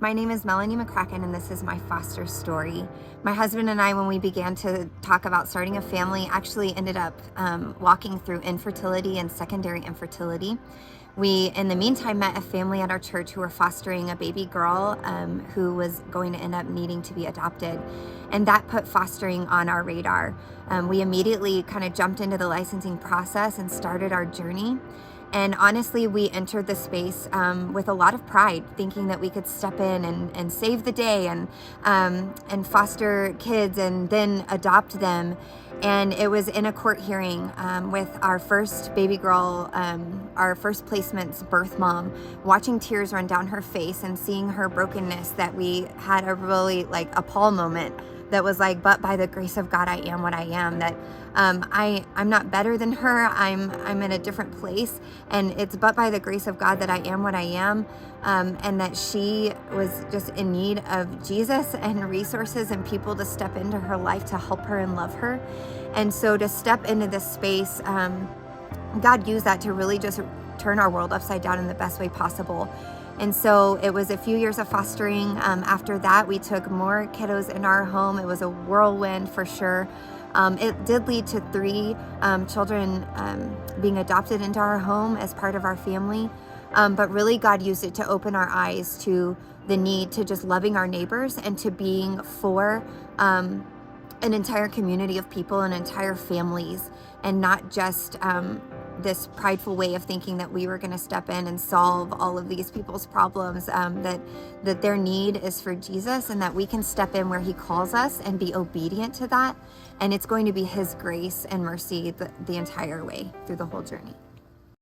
My name is Melanie McCracken, and this is my foster story. My husband and I, when we began to talk about starting a family, actually ended up walking through infertility and secondary infertility. We, in the meantime, met a family at our church who were fostering a baby girl who was going to end up needing to be adopted. And that put fostering on our radar. We immediately kind of jumped into the licensing process and started our journey. And honestly, we entered the space with a lot of pride, thinking that we could step in and save the day and foster kids and then adopt them. And it was in a court hearing with our first baby girl, our first placement's birth mom, watching tears run down her face and seeing her brokenness, that we had a really a Paul moment that was like, but by the grace of God, I am what I am. That I'm not better than her. I'm in a different place, and it's but by the grace of God that I am what I am, and that she was just in need of Jesus and resources and people to step into her life to help her and love her. And so to step into this space, God used that to really just turn our world upside down in the best way possible. And so it was a few years of fostering. After that, we took more kiddos in our home. It was a whirlwind for sure. It did lead to 3 children being adopted into our home as part of our family. But really, God used it to open our eyes to the need to just loving our neighbors and to being for an entire community of people and entire families, and not just this prideful way of thinking that we were going to step in and solve all of these people's problems, that their need is for Jesus, and that we can step in where he calls us and be obedient to that. And it's going to be his grace and mercy the entire way through the whole journey.